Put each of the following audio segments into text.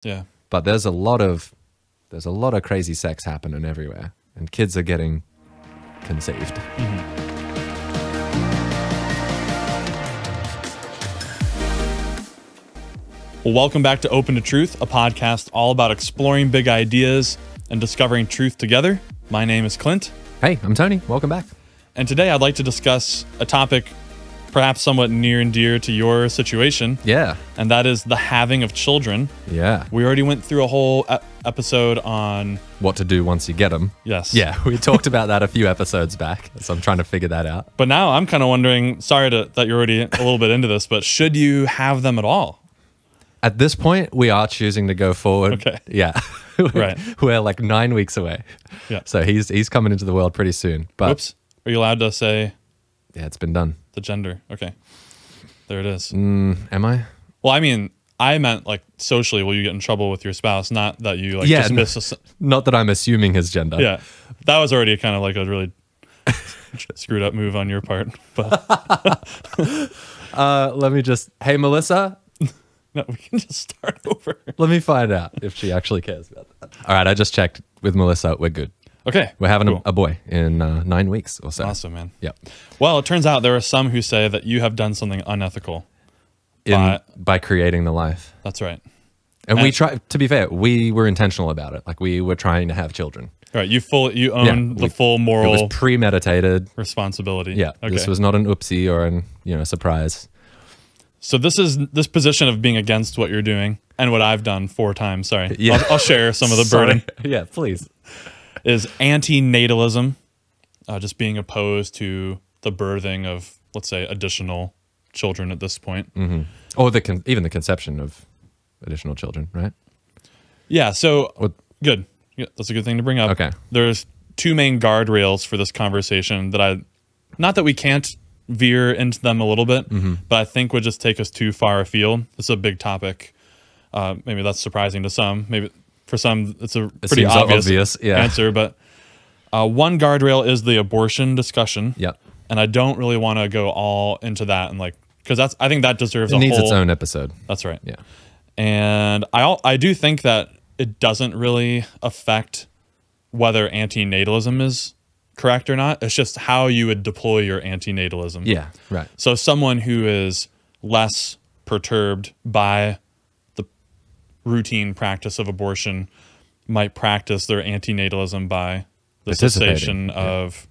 Yeah. But there's a lot of crazy sex happening everywhere, and kids are getting conceived. Well, welcome back to Open to Truth, a podcast all about exploring big ideas and discovering truth together. My name is Clint. Hey, I'm Tony. Welcome back. And today I'd like to discuss a topic perhaps somewhat near and dear to your situation. Yeah. And that is the having of children. Yeah. We already went through a whole episode on what to do once you get them. Yes. Yeah, we talked about that a few episodes back, so I'm trying to figure that out. But now I'm kind of wondering, sorry that you're already a little bit into this, but should you have them at all? At this point, we are choosing to go forward. Okay. Yeah. Right. We're like 9 weeks away. Yeah. So he's coming into the world pretty soon. But Whoops. Are you allowed to say yeah, it's been done. the gender? Okay. There it is. Am I? Well, I mean, I meant like socially, will you get in trouble with your spouse? Not that you like Yeah, just no. miss a... Not that I'm assuming his gender. Yeah. That was already kind of like a really screwed up move on your part. But Let me just, hey, Melissa, no, we can just start over. let me find out if she actually cares about that. All right, I just checked with Melissa. We're good. Okay. We're having cool. a boy in 9 weeks or so. Awesome, man. Yep. Well, it turns out there are some who say that you have done something unethical. By creating the life. That's right. And we try, to be fair, we were intentional about it. Like we were trying to have children. All right. You own the full It moral was premeditated. responsibility. Yeah. Okay. This was not an oopsie or an surprise. So this position of being against what you're doing and what I've done 4 times, sorry, Yeah. I'll share some of the Sorry. burden, Yeah, please. is anti-natalism, just being opposed to the birthing of, let's say, additional children at this point. Mm-hmm. Or even the conception of additional children, right? Yeah, so good. Yeah, that's a good thing to bring up. Okay. There's 2 main guardrails for this conversation that not that we can't veer into them a little bit, but I think would just take us too far afield. It's a big topic. Maybe that's surprising to some. Maybe for some, it's a pretty obvious yeah. answer. But one guardrail is the abortion discussion. Yep. And I don't really want to go all into that and because I think that deserves It needs its own episode. That's right. Yeah. And I do think that it doesn't really affect whether anti-natalism is correct or not. It's just how you would deploy your anti-natalism. Yeah, right. So someone who is less perturbed by the routine practice of abortion might practice their anti-natalism by the cessation of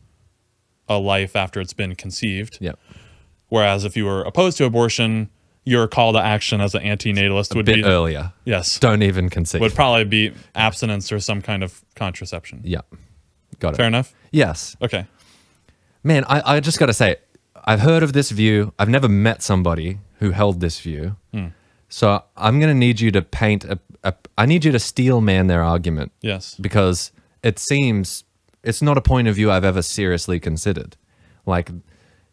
a life after it's been conceived. Yep. Whereas if you were opposed to abortion, your call to action as an anti-natalist would be earlier. Yes. Don't even conceive. Would probably be abstinence or some kind of contraception. Yeah. Got it. Fair enough? Yes. Okay. Man, I just got to say, I've heard of this view. I've never met somebody who held this view. So I'm going to need you to paint I need you to steel man their argument. Yes. Because it seems it's not a point of view I've ever seriously considered. Like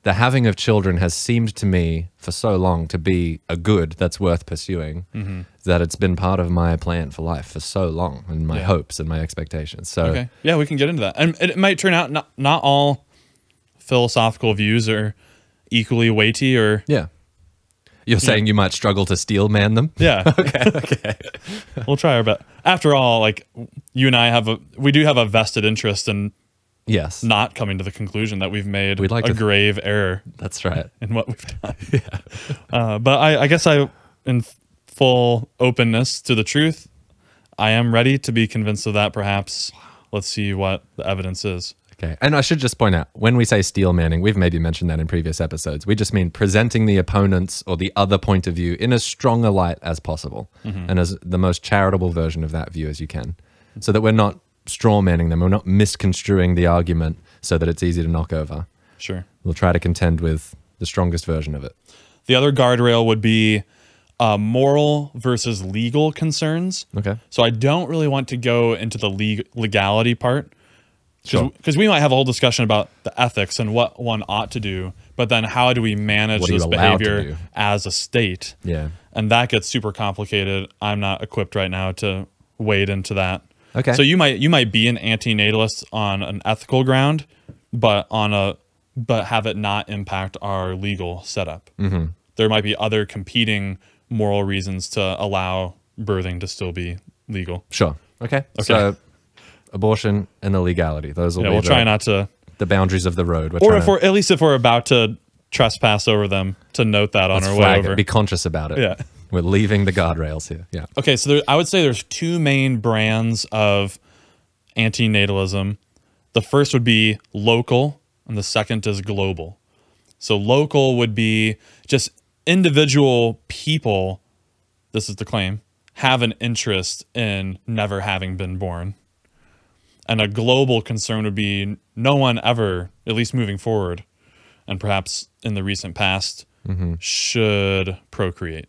the having of children has seemed to me for so long to be a good that's worth pursuing, that it's been part of my plan for life for so long, and my hopes and my expectations. So okay. Yeah, we can get into that. And it might turn out not all philosophical views are equally weighty or... Yeah. You're saying you might struggle to steel man them? Yeah. Okay. We'll try our best. After all, like you and I we do have a vested interest in Yes. not coming to the conclusion that we've made We'd like a grave error That's right. in what we've done. But I guess in full openness to the truth, I am ready to be convinced of that. Perhaps let's see what the evidence is. Okay. And I should just point out, when we say steel manning, we've maybe mentioned that in previous episodes. We just mean presenting the opponent's or the other point of view in as strong a light as possible, and as the most charitable version of that view as you can, so that we're not straw manning them. We're not misconstruing the argument so that it's easy to knock over. Sure. We'll try to contend with the strongest version of it. The other guardrail would be moral versus legal concerns. Okay. So I don't really want to go into the legality part. Sure. Because we might have a whole discussion about the ethics and what one ought to do, but then how do we manage What are you this allowed to behavior do? as a state? Yeah. And that gets super complicated. I'm not equipped right now to wade into that. Okay. So you might be an anti-natalist on an ethical ground, but have it not impact our legal setup. There might be other competing moral reasons to allow birthing to still be legal. Sure. Okay. So abortion and illegality. Those will be we'll try not to the boundaries of the road. Or if at least if we're about to trespass over them, to note that on our way over. Be conscious about it. Yeah. We're leaving the guardrails here. Yeah. Okay, so I would say there's two main brands of anti-natalism. The first would be local, and the second is global. So local would be just individual people, this is the claim, have an interest in never having been born. And a global concern would be no one ever, at least moving forward, and perhaps in the recent past, should procreate.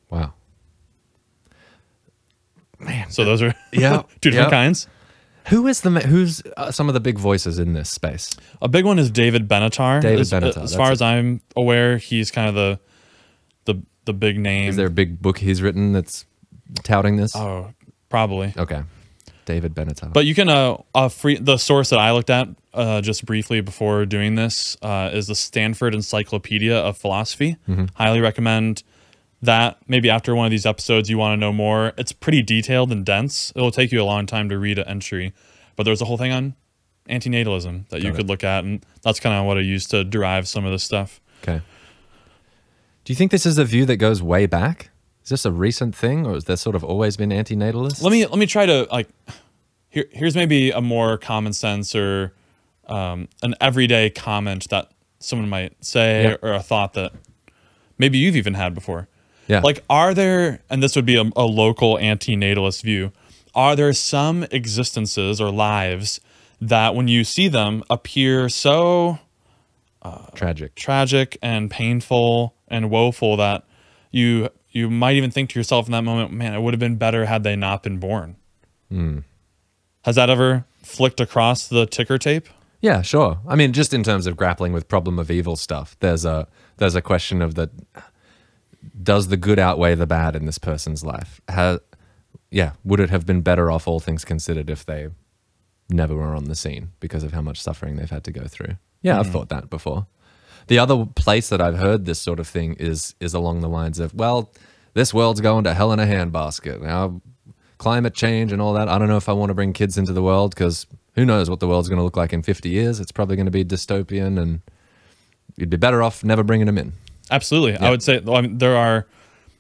Wow. Man. So those are two different kinds. Who's some of the big voices in this space? A big one is David Benatar. As far as I'm aware, he's kind of the big name. Is there a big book he's written that's touting this? Oh, probably. Okay. David Benatar. But you can the source that I looked at just briefly before doing this is the Stanford Encyclopedia of Philosophy. Highly recommend that. Maybe after one of these episodes you want to know more. It's pretty detailed and dense. It'll take you a long time to read an entry, but there's a whole thing on anti-natalism that you could look at, and that's kind of what I use to derive some of this stuff. Okay. Do you think this is a view that goes way back? Is this a recent thing, or has there sort of always been anti-natalist? Let me try to here's maybe a more common sense or an everyday comment that someone might say, or a thought that maybe you've even had before. Yeah. Like, are there, and this would be a local anti-natalist view, are there some existences or lives that when you see them appear so tragic and painful and woeful that you might even think to yourself in that moment, man, it would have been better had they not been born. Has that ever flicked across the ticker tape? Yeah, sure. I mean, just in terms of grappling with problem of evil stuff, there's a question of that. Does the good outweigh the bad in this person's life? Would it have been better off, all things considered, if they never were on the scene because of how much suffering they've had to go through? Yeah, I've thought that before. The other place that I've heard this sort of thing is along the lines of, well, this world's going to hell in a handbasket. Now, climate change and all that, I don't know if I want to bring kids into the world because who knows what the world's going to look like in 50 years. It's probably going to be dystopian, and you'd be better off never bringing them in. Absolutely. Yeah. I would say there are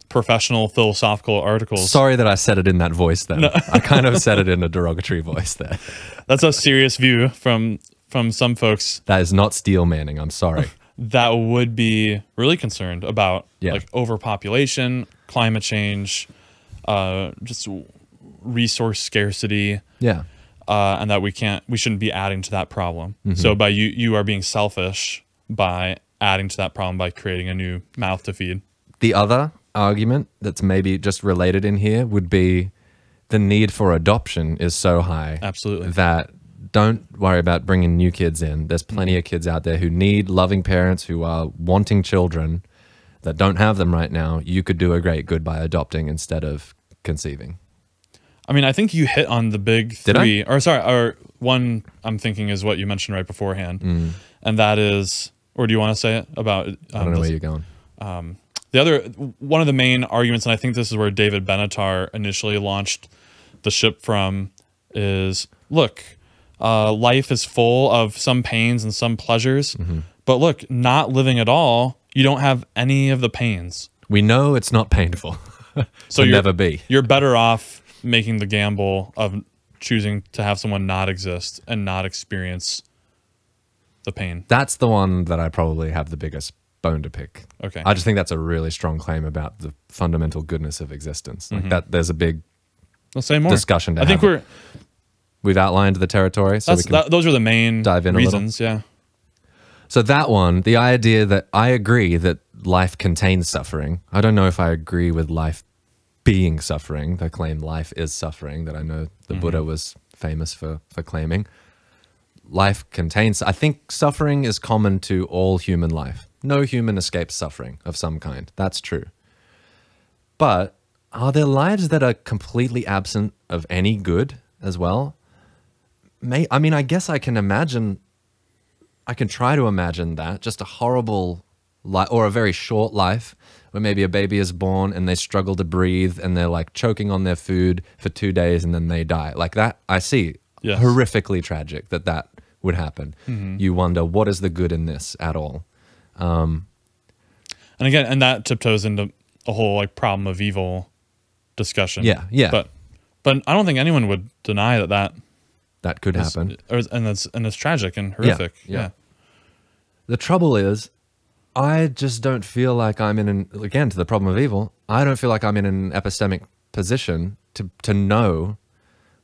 professional philosophical articles. Sorry that I said it in that voice then. No. I kind of said it in a derogatory voice there. That's a serious view from some folks. That is not steel manning. I'm sorry. That would be really concerned about like overpopulation, climate change, just resource scarcity. Yeah. And that we shouldn't be adding to that problem. So by you are being selfish by adding to that problem by creating a new mouth to feed. The other argument that's maybe just related in here would be the need for adoption is so high. Absolutely. That don't worry about bringing new kids in. There's plenty of kids out there who need loving parents, who are wanting children that don't have them right now. You could do a great good by adopting instead of conceiving. I mean, I think you hit on the big three. Or one I'm thinking is what you mentioned right beforehand. And that is, or do you want to say it about? I don't know where you're going. One of the main arguments, and I think this is where David Benatar initially launched the ship from, is look, life is full of some pains and some pleasures, but look, not living at all, you don't have any of the pains. We know it's not painful. So never be. You're better off making the gamble of choosing to have someone not exist and not experience the pain. That's the one that I probably have the biggest bone to pick. Okay. I just think that's a really strong claim about the fundamental goodness of existence. Like that, there's a big discussion to have. I think we've outlined the territory, so those are the main dive in reasons. Yeah. So that one, the idea that I agree that life contains suffering. I don't know if I agree with life being suffering. The claim life is suffering that I know the Buddha was famous for claiming. Life contains, I think suffering is common to all human life. No human escapes suffering of some kind. That's true. But are there lives that are completely absent of any good as well? I mean, I guess I can imagine, I can try to imagine that, just a horrible or a very short life, where maybe a baby is born and they struggle to breathe and they're like choking on their food for 2 days and then they die. Like that, I see. Yes. Horrifically tragic that would happen. You wonder, what is the good in this at all? And again, and that tiptoes into a whole like problem of evil discussion. Yeah. But I don't think anyone would deny that could happen. And it's tragic and horrific. Yeah. The trouble is, I just don't feel like I'm again, to the problem of evil, I don't feel like I'm in an epistemic position to know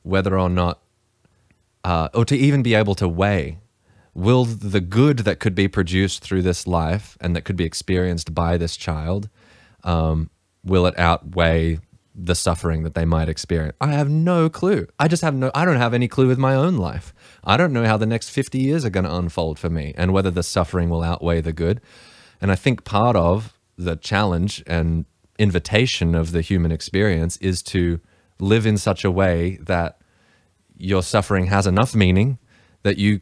whether or not, or to even be able to weigh, will the good that could be produced through this life and that could be experienced by this child, will it outweigh the suffering that they might experience? I have no clue. I don't have any clue with my own life. I don't know how the next 50 years are going to unfold for me and whether the suffering will outweigh the good. And I think part of the challenge and invitation of the human experience is to live in such a way that your suffering has enough meaning that you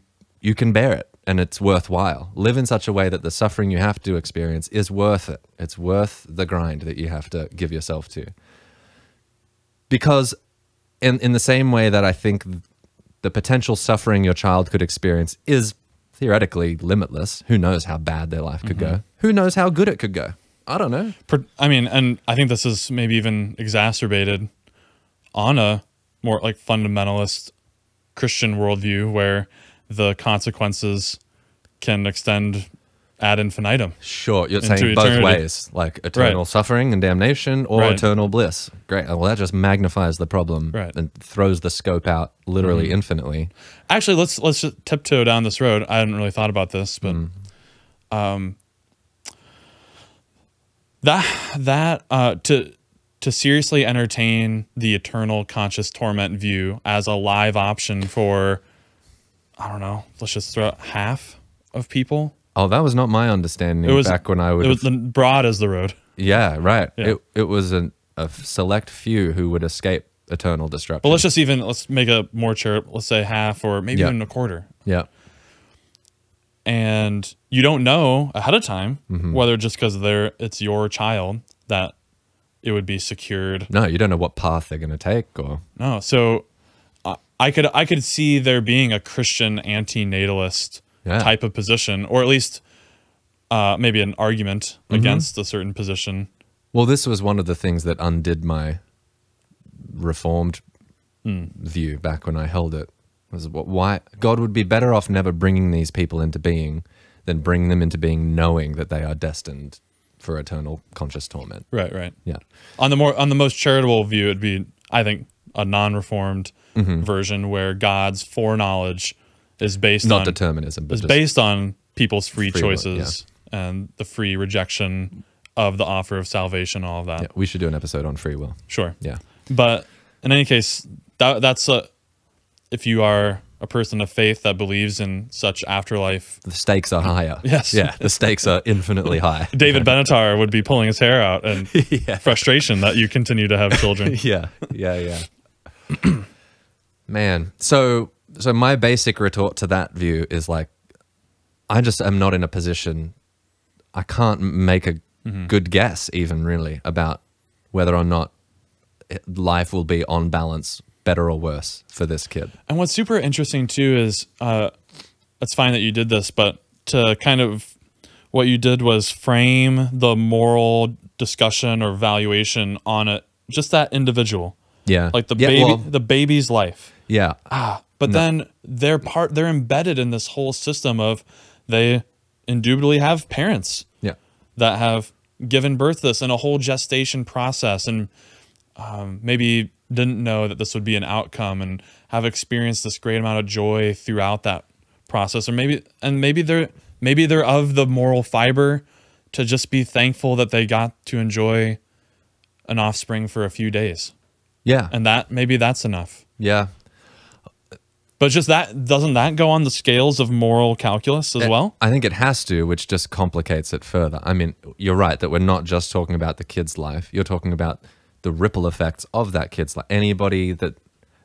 can bear it and it's worthwhile. Live in such a way that the suffering you have to experience is worth it. It's worth the grind that you have to give yourself to. Because in the same way that I think the potential suffering your child could experience is theoretically limitless. Who knows how bad their life could go? Who knows how good it could go? I don't know. I mean, and I think this is maybe even exacerbated on a more like fundamentalist Christian worldview where the consequences can extend ad infinitum. Sure, you're saying both eternity. ways, like eternal suffering and damnation or eternal bliss. Great. Well, that just magnifies the problem and throws the scope out literally infinitely. Actually, let's just tiptoe down this road. I hadn't really thought about this, but to seriously entertain the eternal conscious torment view as a live option for, I don't know, let's just throw out half of people. Oh, that was not my understanding back when I would. It was broad as the road. Yeah, right. Yeah. It was a select few who would escape eternal destruction. But let's make a more charitable. Let's say half or maybe even a quarter. Yeah. And you don't know ahead of time whether just because it's your child that it would be secured. No, you don't know what path they're going to take or. No, so I could see there being a Christian anti-natalist type of position, or at least maybe an argument against a certain position. Well, this was one of the things that undid my reformed view back when I held it. Was why God would be better off never bringing these people into being than bring them into being knowing that they are destined for eternal conscious torment. Right. Yeah. On the most charitable view, it'd be, I think, a non-reformed version where God's foreknowledge is based not on determinism, but is based on people's free choices and the free rejection of the offer of salvation, all of that. Yeah, we should do an episode on free will. Sure. Yeah. But in any case, that's if you are a person of faith that believes in such afterlife, the stakes are higher. Yes. Yeah, the stakes are infinitely high. David Benatar would be pulling his hair out and frustration that you continue to have children. Yeah. Man, so my basic retort to that view is like, I just am not in a position, I can't make a good guess even really about whether or not life will be on balance better or worse for this kid. And what's super interesting too is, it's fine that you did this, but to kind of, what you did was frame the moral discussion or valuation on just that individual. Yeah. Like the baby's life. Yeah. But then they're embedded in this whole system of they indubitably have parents that have given birth to this and a whole gestation process and maybe didn't know that this would be an outcome and have experienced this great amount of joy throughout that process. Or maybe they're of the moral fiber to just be thankful that they got to enjoy an offspring for a few days. Yeah. And maybe that's enough. Yeah. But just doesn't that go on the scales of moral calculus as well? I think it has to, which just complicates it further. I mean, you're right that we're not just talking about the kid's life. You're talking about the ripple effects of that kid's life. Anybody that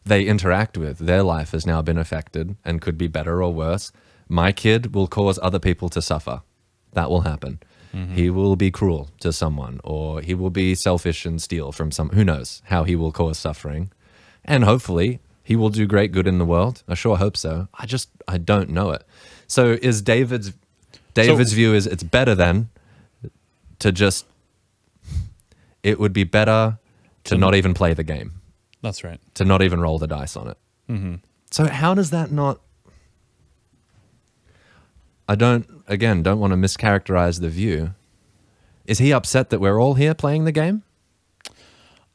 they interact with, their life has now been affected and could be better or worse. My kid will cause other people to suffer. That will happen. He will be cruel to someone, or he will be selfish and steal from some, who knows how he will cause suffering. And hopefully he will do great good in the world. I sure hope so. I don't know it. So is David's view is it's better then to just, it would be better to not even play the game. That's right. To not even roll the dice on it. So how does that not, I don't want to mischaracterize the view. Is he upset that we're all here playing the game?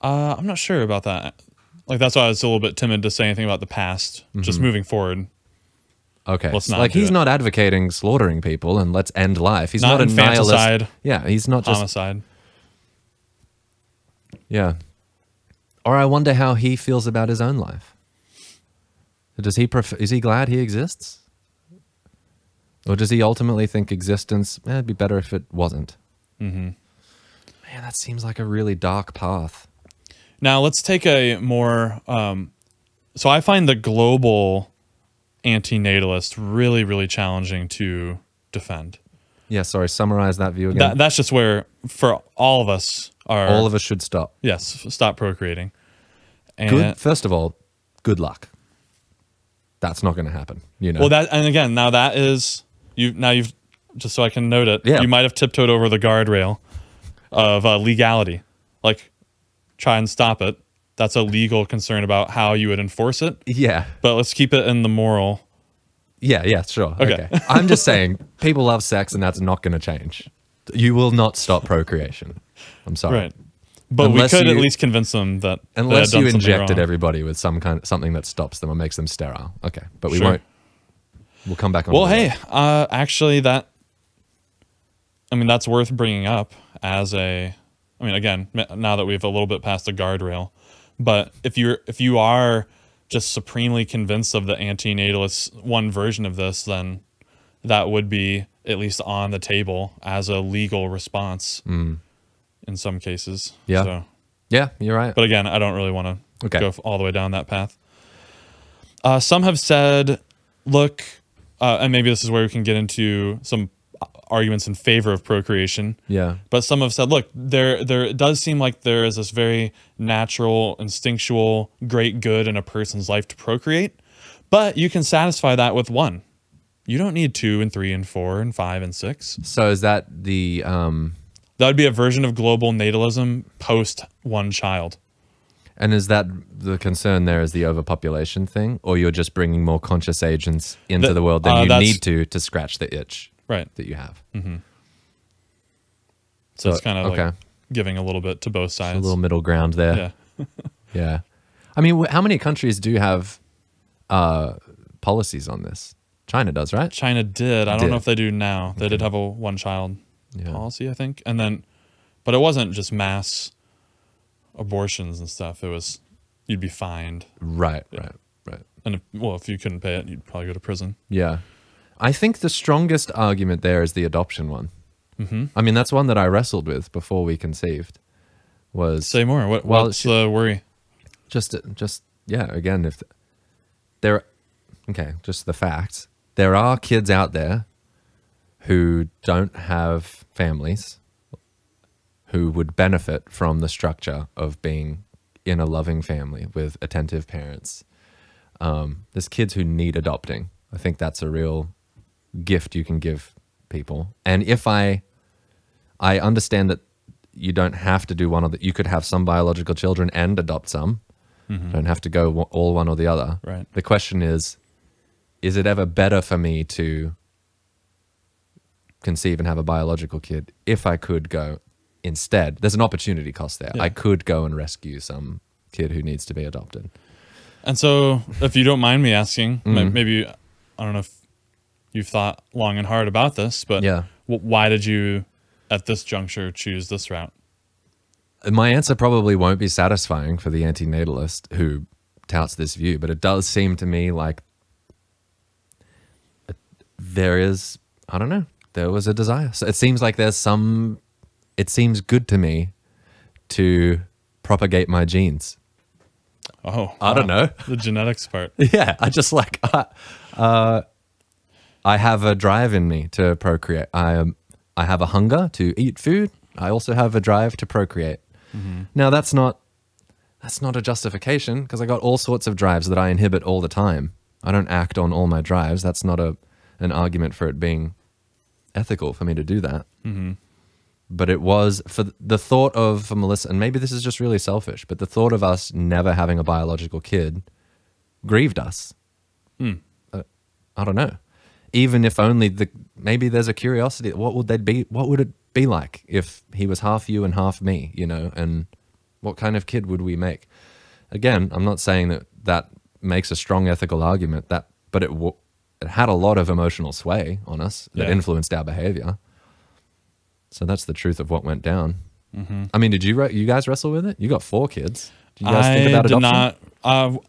I'm not sure about that. Like, that's why I was a little bit timid to say anything about the past. Just moving forward. Okay. Let's not like, he's not advocating slaughtering people and let's end life. He's not a infanticide. nihilist. Yeah, he's not just homicide. Yeah. Or I wonder how he feels about his own life. Is he glad he exists? Or does he ultimately think existence, it'd be better if it wasn't? Man, that seems like a really dark path. Now, let's take a more... so I find the global anti-natalist really, really challenging to defend. Yeah, sorry, summarize that view again. That's just where, for all of us... all of us should stop. Yes, stop procreating. And first of all, good luck. That's not going to happen, you know. Well, and again, now that is... You've just so I can note it, you might have tiptoed over the guardrail of legality. Like, try and stop it. That's a legal concern about how you would enforce it. Yeah. But let's keep it in the moral. Yeah, sure. Okay. I'm just saying, people love sex and that's not going to change. You will not stop procreation. I'm sorry. Right. But we could at least convince them that... Unless you injected everybody with something that stops them or makes them sterile. Okay. But we won't. We'll come back on. Well, hey, actually that's worth bringing up as a, again, now that we've a little bit past the guardrail, but if you are just supremely convinced of the anti-natalist one version of this, then that would be at least on the table as a legal response in some cases. Yeah. So, yeah, you're right. But again, I don't really want to go all the way down that path. Some have said, look, and maybe this is where we can get into some arguments in favor of procreation. Yeah. But some have said, look, there does seem like there is this very natural, instinctual, great good in a person's life to procreate, but you can satisfy that with one. You don't need 2 and 3 and 4 and 5 and 6. So is that the... That would be a version of global natalism post one child. And is that the concern there is the overpopulation thing, or you're just bringing more conscious agents into the world than you need to scratch the itch that you have? So it's kind of like giving a little bit to both sides. A little middle ground there. Yeah. Yeah. I mean, how many countries do have policies on this? China does, right? China did. I don't know if they do now. They did have a one-child policy, I think. And then, but it wasn't just mass abortions and stuff. It was, you'd be fined. Right. And if you couldn't pay it, you'd probably go to prison. Yeah. I think the strongest argument there is the adoption one. I mean, that's one that I wrestled with before we conceived. Say more. What's the worry? Just again, if just the facts. There are kids out there who don't have families who would benefit from the structure of being in a loving family with attentive parents. There's kids who need adopting. I think that's a real gift you can give people. And if I understand that you don't have to do one of the, you could have some biological children and adopt some. Don't have to go all one or the other. Right. The question is it ever better for me to conceive and have a biological kid if I could go instead? There's an opportunity cost there. I could go and rescue some kid who needs to be adopted. And so, if you don't mind me asking, maybe, I don't know if you've thought long and hard about this, but why did you, at this juncture, choose this route? My answer probably won't be satisfying for the anti-natalist who touts this view, but it does seem to me like there is, I don't know, there was a desire. So it seems like there's it seems good to me to propagate my genes. Oh, I don't know. The genetics part. Yeah, I just I have a drive in me to procreate. I I have a hunger to eat food. I also have a drive to procreate. Now, that's not a justification, because I got all sorts of drives that I inhibit all the time. I don't act on all my drives. That's not an argument for it being ethical for me to do that. But it was for the thought of, for Melissa, and maybe this is just really selfish, but the thought of us never having a biological kid grieved us. I don't know. Even if only maybe there's a curiosity. What would it be like if he was half you and half me, you know, and what kind of kid would we make? Again, I'm not saying that makes a strong ethical argument, but it had a lot of emotional sway on us that influenced our behavior. So that's the truth of what went down. I mean, did you guys wrestle with it? You got 4 kids. Did you guys think about adoption? I did not.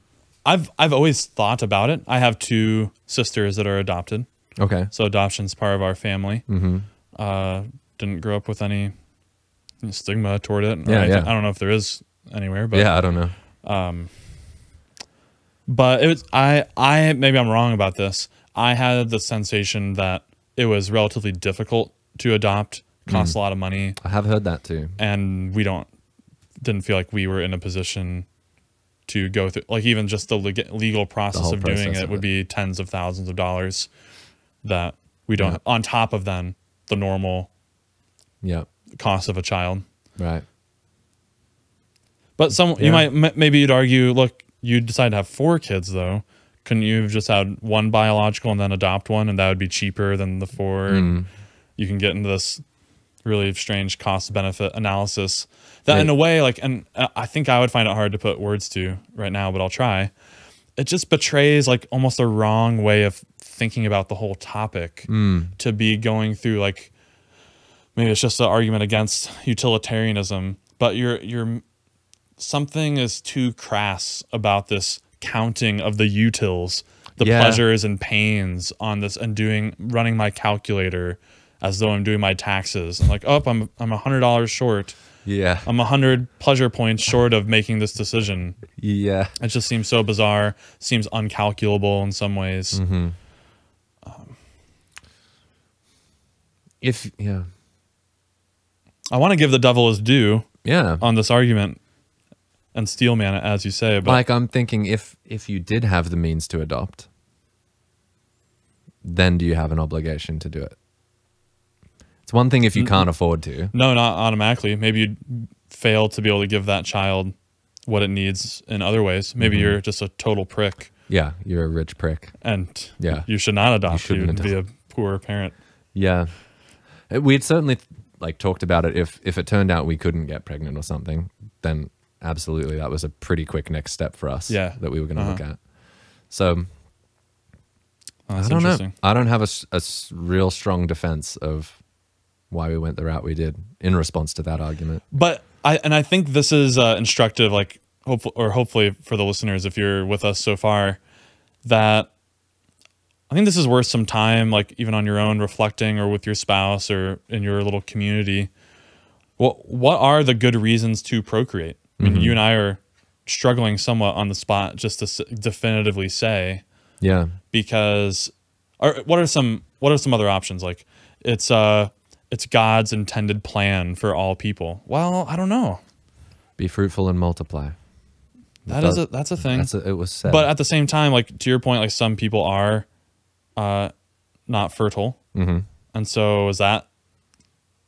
I've always thought about it. I have 2 sisters that are adopted. Okay. So adoption's part of our family. Didn't grow up with any stigma toward it. Yeah. I don't know if there is anywhere, but yeah, I don't know. But it was I maybe I'm wrong about this. I had the sensation that it was relatively difficult to adopt, costs a lot of money. I have heard that too. And we didn't feel like we were in a position to go through, like, even just the legal process of doing it would be tens of thousands of dollars that we don't, on top of then the normal cost of a child. Right. But you might, maybe you'd argue, look, you decide to have 4 kids though. Couldn't you have just had 1 biological and then adopt one, and that would be cheaper than the 4? And you can get into this really strange cost benefit analysis that in a way, like, and I think I would find it hard to put words to right now, but I'll try. It just betrays like almost a wrong way of thinking about the whole topic to be going through, like, maybe it's just an argument against utilitarianism, but you're something is too crass about this counting of the utils, the pleasures and pains on this, and running my calculator as though I'm doing my taxes. I'm like, oh, I'm $100 short. Yeah. I'm 100 pleasure points short of making this decision. Yeah. It just seems so bizarre, seems uncalculable in some ways. I want to give the devil his due on this argument and steelman it, as you say. But like, I'm thinking, if you did have the means to adopt, then do you have an obligation to do it? It's one thing if you can't afford to. No, not automatically. Maybe you'd fail to be able to give that child what it needs in other ways. Maybe you're just a total prick. Yeah, you're a rich prick. And you should not adopt. You shouldn't be a poor parent. Yeah. We'd certainly like talked about it. If it turned out we couldn't get pregnant or something, then absolutely that was a pretty quick next step for us that we were going to look at. So I don't know. I don't have a real strong defense of why we went the route we did in response to that argument. But I think this is instructive, like, hopefully for the listeners, if you're with us so far, that I think this is worth some time, like even on your own, reflecting, or with your spouse, or in your little community. What are the good reasons to procreate? I mean, you and I are struggling somewhat on the spot just to definitively say. Yeah. Because, what are some other options? Like, it's God's intended plan for all people. Well, I don't know. Be fruitful and multiply. That's a thing. It was said. But at the same time, like, to your point, like, some people are not fertile. And so is that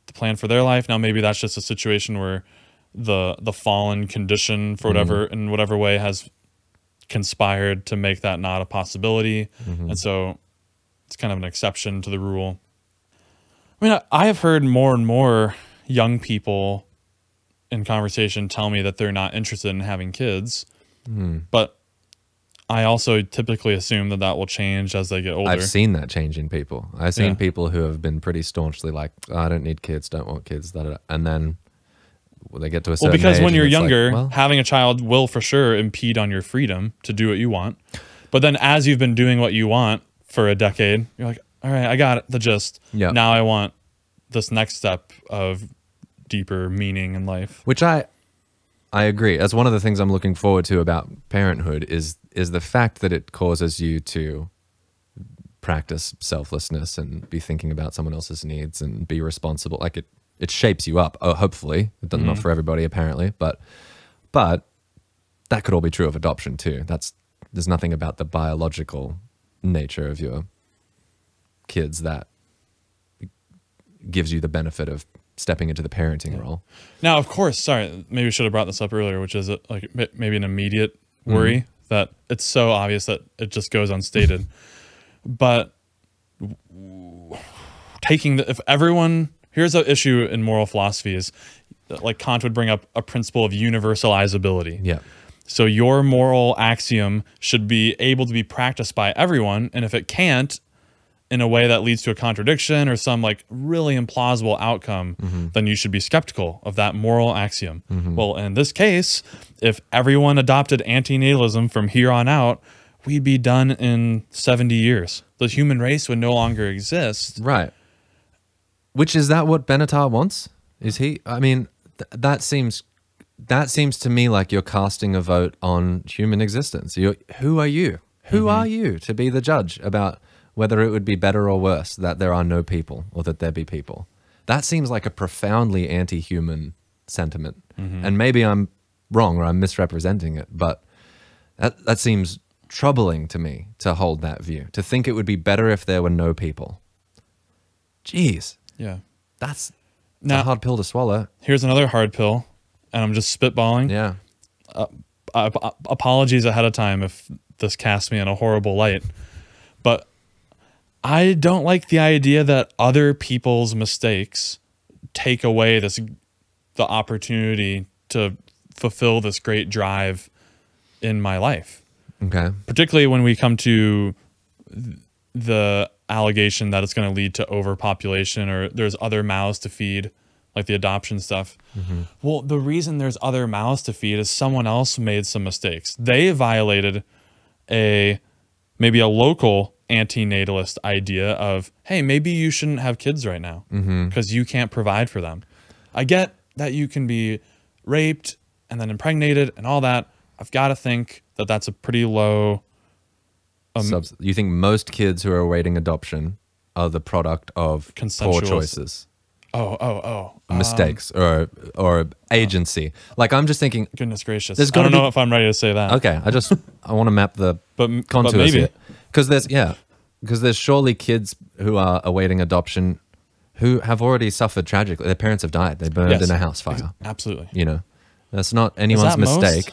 the plan for their life? Now, maybe that's just a situation where the fallen condition, for whatever, in whatever way, has conspired to make that not a possibility. And so it's kind of an exception to the rule. I mean, I have heard more and more young people in conversation tell me that they're not interested in having kids, but I also typically assume that will change as they get older. I've seen that change in people. I've seen people who have been pretty staunchly like, oh, I don't need kids, don't want kids, and then they get to a certain age. Well, because when you're younger, having a child will for sure impede on your freedom to do what you want. But then as you've been doing what you want for a decade, you're like, all right, I got the gist. Now I want this next step of deeper meaning in life. Which I agree. That's one of the things I'm looking forward to about parenthood is the fact that it causes you to practice selflessness and be thinking about someone else's needs and be responsible. Like it shapes you up. Oh, hopefully, it does not for everybody apparently, but that could all be true of adoption too. There's nothing about the biological nature of your kids that gives you the benefit of stepping into the parenting role. Now, of course, sorry, maybe I should have brought this up earlier, which is like maybe an immediate worry that it's so obvious that it just goes unstated. But if everyone, here's an issue in moral philosophy is like Kant would bring up a principle of universalizability. Yeah. So your moral axiom should be able to be practiced by everyone. And if it can't, in a way that leads to a contradiction or some like really implausible outcome, then you should be skeptical of that moral axiom. Well, in this case, if everyone adopted anti-natalism from here on out, we'd be done in 70 years. The human race would no longer exist. Right. Which is that what Benatar wants? Is he? I mean, that seems to me like you're casting a vote on human existence. Who are you? Who are you to be the judge about whether it would be better or worse that there are no people or that there be people? That seems like a profoundly anti-human sentiment. And maybe I'm wrong or I'm misrepresenting it, but that seems troubling to me to hold that view, to think it would be better if there were no people. Jeez. Yeah. That's a hard pill to swallow. Here's another hard pill, and I'm just spitballing. Yeah. Apologies ahead of time if this casts me in a horrible light, but I don't like the idea that other people's mistakes take away the opportunity to fulfill this great drive in my life. Okay. Particularly when we come to the allegation that it's going to lead to overpopulation or there's other mouths to feed, like the adoption stuff. Well, the reason there's other mouths to feed is someone else made some mistakes. They violated maybe a local anti-natalist idea of, hey, maybe you shouldn't have kids right now because you can't provide for them. I get that you can be raped and then impregnated and all that. I've got to think that that's a pretty low... you think most kids who are awaiting adoption are the product of poor choices? Mistakes or agency. Like, I'm just thinking... Goodness gracious. I don't know if I'm ready to say that. Okay, I want to map the contours here. Because there's surely kids who are awaiting adoption who have already suffered tragically. Their parents have died. They burned in a house fire. Absolutely. You know, that's not anyone's mistake.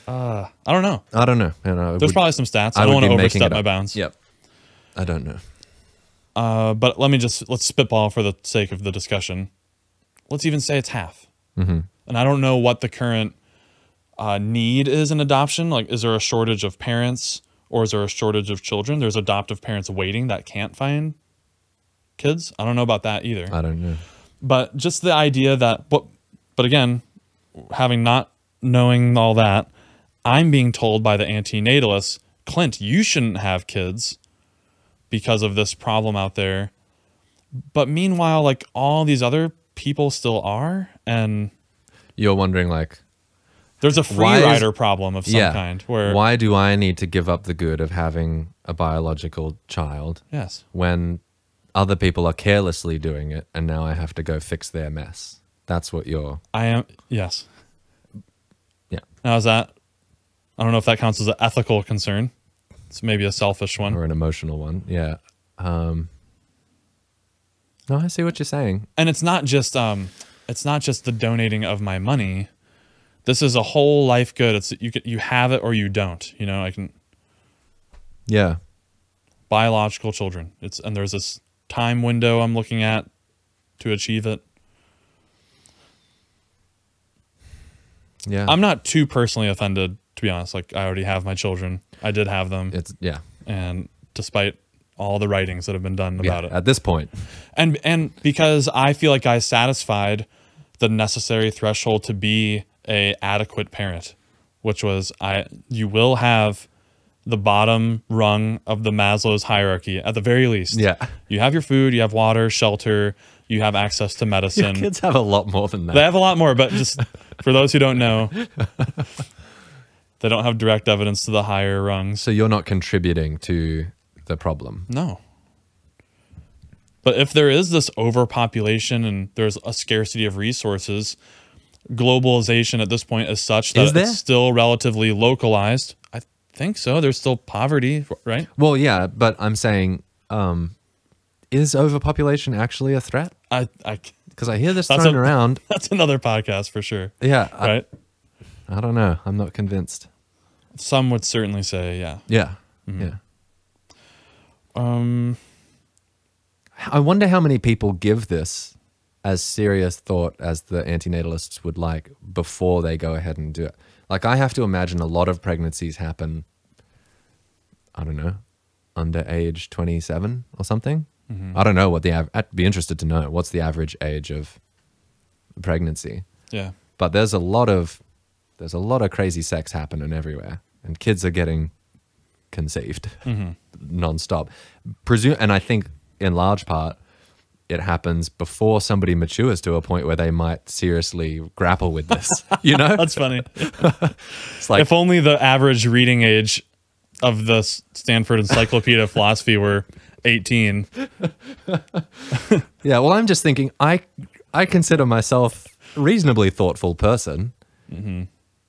I don't know. I don't know. There's probably some stats. I don't want to overstep my bounds. Yep. I don't know. But let's spitball for the sake of the discussion. Let's even say it's half. And I don't know what the current need is in adoption. Like, is there a shortage of parents or is there a shortage of children? There's adoptive parents waiting that can't find kids. I don't know about that either. I don't know. But just the idea that, but again, not knowing all that, I'm being told by the anti-natalists, Clint, you shouldn't have kids because of this problem out there. But meanwhile, like, all these other people still are, and you're wondering, like, there's a free rider problem of some kind. Where why do I need to give up the good of having a biological child? Yes. When other people are carelessly doing it, and now I have to go fix their mess. That's what you're... Yes. Yeah. Now, is that... I don't know if that counts as an ethical concern. It's maybe a selfish one. Or an emotional one, yeah. No, I see what you're saying. And it's not just the donating of my money. This is a whole life good. It's you have it or you don't. You know, Yeah. Biological children. And there's this time window I'm looking at to achieve it. Yeah. I'm not too personally offended, to be honest. Like, I already have my children. I did have them. And despite all the writings that have been done about it at this point, and because I feel like I satisfied the necessary threshold to be a adequate parent, which was you will have the bottom rung of the Maslow's hierarchy at the very least. Yeah, you have your food, you have water, shelter, you have access to medicine. Your kids have a lot more than that. They have a lot more, but just for those who don't know, they don't have direct evidence to the higher rungs. So you're not contributing to the problem. No. But if there is this overpopulation and there's a scarcity of resources, globalization at this point is such that it's still relatively localized. I think so. There's still poverty, right? Well, yeah, but I'm saying, is overpopulation actually a threat? Because I hear this thrown around. That's another podcast for sure. Yeah. Right? I don't know. I'm not convinced. Some would certainly say, yeah. Yeah. Yeah. I wonder how many people give this as serious thought as the anti-natalists would like before they go ahead and do it. Like, I have to imagine a lot of pregnancies happen, I don't know, under age 27 or something. I don't know what I'd be interested to know what's the average age of pregnancy. Yeah. But there's a lot of crazy sex happening everywhere, and kids are getting conceived nonstop. And I think in large part it happens before somebody matures to a point where they might seriously grapple with this. You know, that's funny. It's like, if only the average reading age of the Stanford Encyclopedia of Philosophy were 18. Yeah, well, I'm just thinking, I consider myself a reasonably thoughtful person.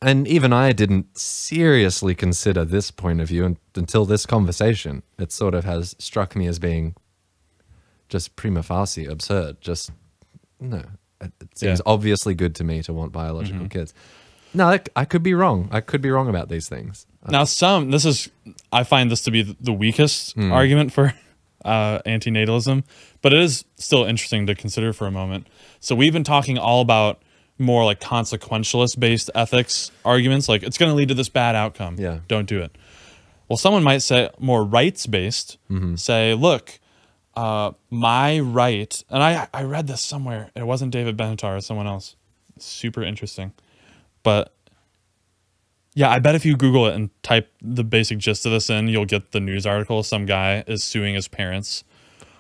And even I didn't seriously consider this point of view until this conversation. It sort of has struck me as being just prima facie absurd. Just, no, it seems obviously good to me to want biological kids. No, I could be wrong. I could be wrong about these things. Now, I find this to be the weakest argument for anti-natalism, but it is still interesting to consider for a moment. So we've been talking all about more like consequentialist based ethics arguments, like it's going to lead to this bad outcome. Yeah. Don't do it. Well, someone might say more rights based, say, look, my right, and I read this somewhere. It wasn't David Benatar, or someone else. It's super interesting. But yeah, I bet if you Google it and type the basic gist of this in, you'll get the news article. Some guy is suing his parents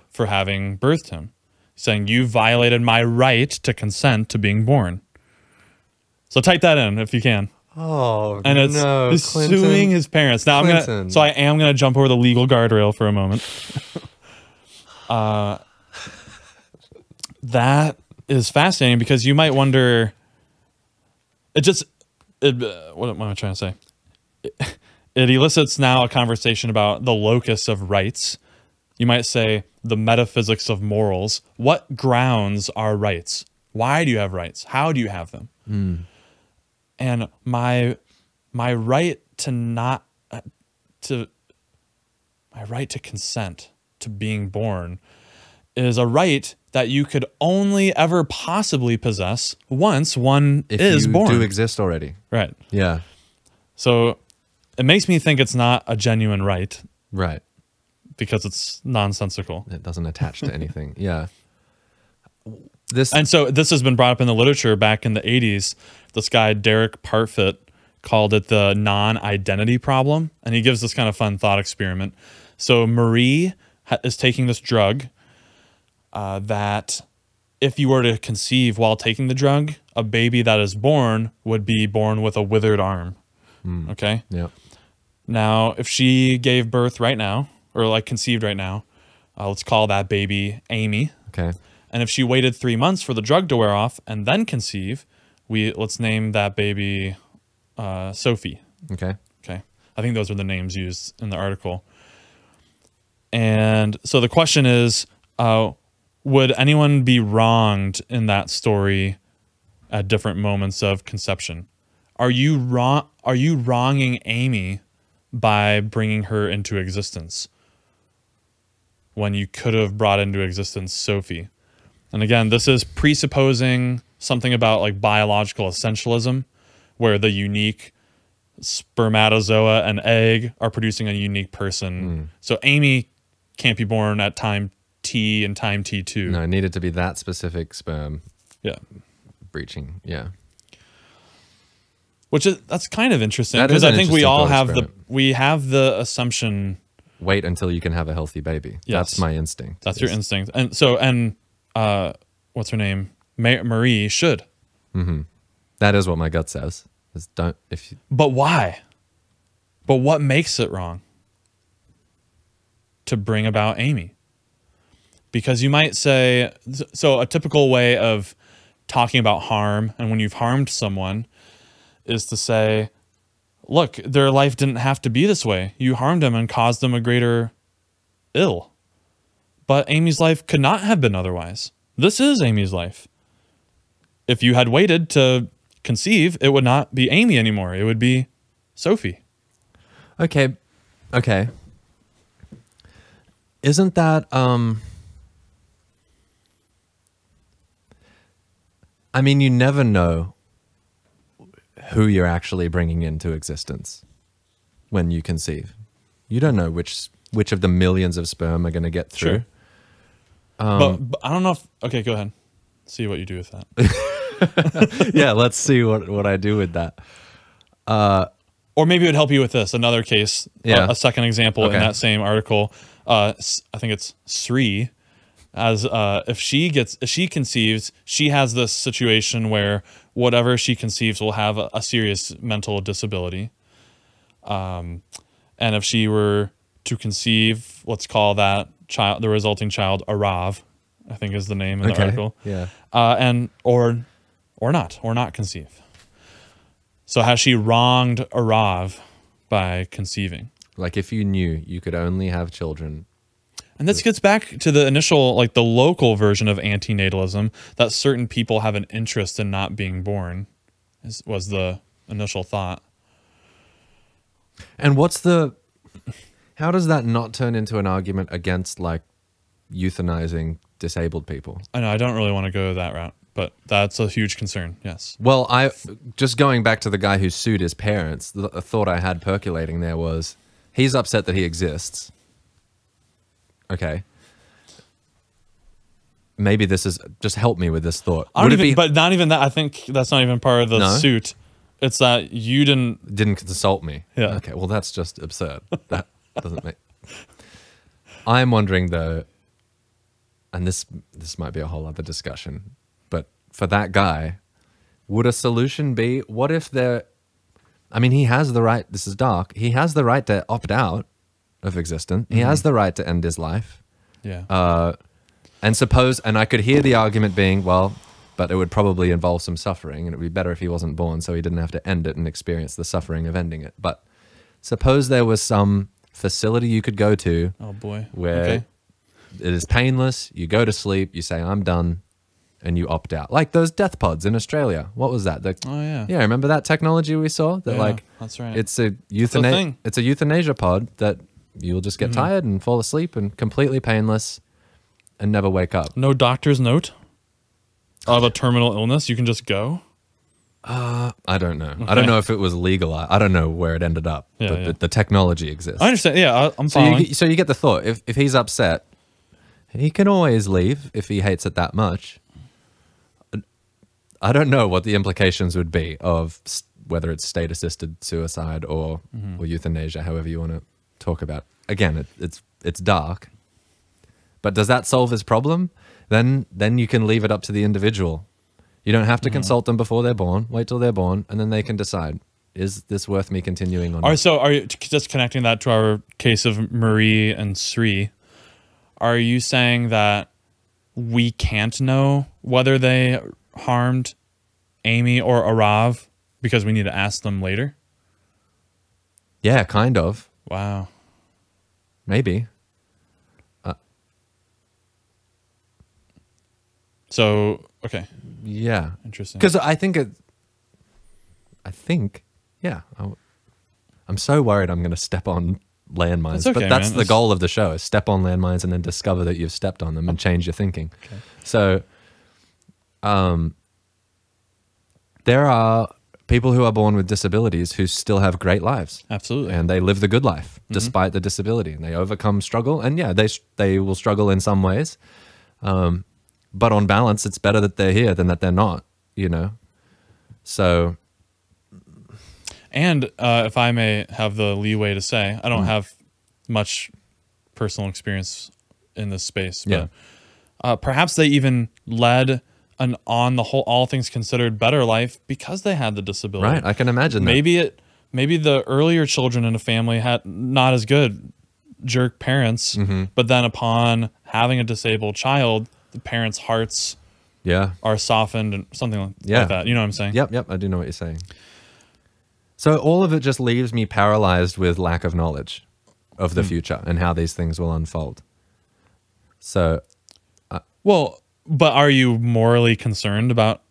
for having birthed him, saying, you violated my right to consent to being born. So type that in if you can. Oh, and it's he's suing his parents. Now I am gonna jump over the legal guardrail for a moment. That is fascinating because you might wonder. What am I trying to say? It elicits now a conversation about the locus of rights. You might say the metaphysics of morals. What grounds are rights? Why do you have rights? How do you have them? And my right to my right to consent to being born is a right that you could only ever possibly possess once one is born. If you do exist already. Right. Yeah. So it makes me think it's not a genuine right. Right. Because it's nonsensical. It doesn't attach to anything. Yeah. And so this has been brought up in the literature back in the 80s. This guy, Derek Parfit, called it the non-identity problem. And he gives this kind of fun thought experiment. So Marie is taking this drug that if you were to conceive while taking the drug, a baby that is born would be born with a withered arm. Okay? Yeah. Now, if she gave birth right now, or like conceived right now, let's call that baby Amy. Okay. And if she waited 3 months for the drug to wear off and then conceive, let's name that baby Sophie. Okay. Okay. I think those are the names used in the article. And so the question is, would anyone be wronged in that story at different moments of conception? Are you wronging Amy by bringing her into existence when you could have brought into existence Sophie? And again, this is presupposing something about like biological essentialism, where the unique spermatozoa and egg are producing a unique person. So Amy can't be born at time T and time T2. No, it needed to be that specific sperm. Yeah. Breaching. Yeah. That's kind of interesting because I think we all have the assumption. Wait until you can have a healthy baby. Yes. That's my instinct. That's your instinct. And so, what's her name? Marie should. That is what my gut says. But why? But what makes it wrong? to bring about Amy. Because you might say, so a typical way of talking about harm and when you've harmed someone is to say, look, their life didn't have to be this way. You harmed them and caused them a greater ill. But Amy's life could not have been otherwise. This is Amy's life. If you had waited to conceive, it would not be Amy anymore. It would be Sophie. Okay. Okay. Isn't that, I mean, you never know who you're actually bringing into existence when you conceive. You don't know which of the millions of sperm are going to get through. Sure. But I don't know if... Okay, go ahead. See what you do with that. Yeah, let's see what I do with that. Or maybe it would help you with this. Another case, Yeah. a second example in Okay. that same article. I think it's Sri. As if she conceives, she has this situation where whatever she conceives will have a serious mental disability. And if she were to conceive, let's call that child, the resulting child, Arav, I think is the name in the article. Yeah. And or not conceive. So has she wronged Arav by conceiving? Like if you knew you could only have children. And this gets back to the initial, like the local version of anti-natalism, that certain people have an interest in not being born, was the initial thought. And how does that not turn into an argument against like euthanizing disabled people? I know, I don't really want to go that route, but that's a huge concern, yes. Well, just going back to the guy who sued his parents, the thought I had percolating there was, he's upset that he exists. Okay. Maybe this is, just help me with this thought. But not even that, I think that's not even part of the No? suit. It's that you didn't consult me. Yeah. Okay, well that's just absurd. That doesn't make... I'm wondering though, and this might be a whole other discussion, but for that guy, would a solution be, what if I mean, he has the right, this is dark, he has the right to opt out of existence. He has the right to end his life. Yeah. And I could hear the argument being, well, but it would probably involve some suffering, and it would be better if he wasn't born so he didn't have to end it and experience the suffering of ending it. But suppose there was some facility you could go to Oh boy. where Okay. it is painless, you go to sleep, you say, I'm done, and you opt out. Like those death pods in Australia. What was that? Oh yeah. Yeah, remember that technology we saw? That Yeah, like, that's right. it's a thing. euthanasia pod that you'll just get tired and fall asleep and completely painless and never wake up. No doctor's note of a terminal illness. You can just go. I don't know. I don't know if it was legal. I don't know where it ended up. Yeah, but yeah. the technology exists. I understand. Yeah, I'm So following. so you get the thought. If he's upset, he can always leave if he hates it that much. I don't know what the implications would be of whether it's state-assisted suicide or euthanasia, however you want to talk about. Again, it's dark. But does that solve his problem? Then you can leave it up to the individual. You don't have to consult them before they're born. Wait till they're born, and then they can decide, is this worth me continuing on? So are you just connecting that to our case of Marie and Sri? Are you saying that we can't know whether they harmed Amy or Arav because we need to ask them later? Yeah, kind of. Wow. Maybe. So, okay. Yeah. Interesting. Because I think, yeah. I'm so worried I'm going to step on landmines. That's okay, but that's man. the goal of the show, is step on landmines and then discover that you've stepped on them and change your thinking. Okay. So, there are people who are born with disabilities who still have great lives. Absolutely. And they live the good life despite the disability. And they overcome struggle. And yeah, they will struggle in some ways. But on balance, it's better that they're here than that they're not, you know? So. And if I may have the leeway to say, I don't have much personal experience in this space, but perhaps they even led an on the whole, all things considered, better life because they had the disability. Right, I can imagine that. Maybe the earlier children in a family had not as good jerk parents, but then upon having a disabled child, the parents' hearts are softened and something like that. You know what I'm saying? Yep, I do know what you're saying. So all of it just leaves me paralyzed with lack of knowledge of the future and how these things will unfold. So, well, but are you morally concerned about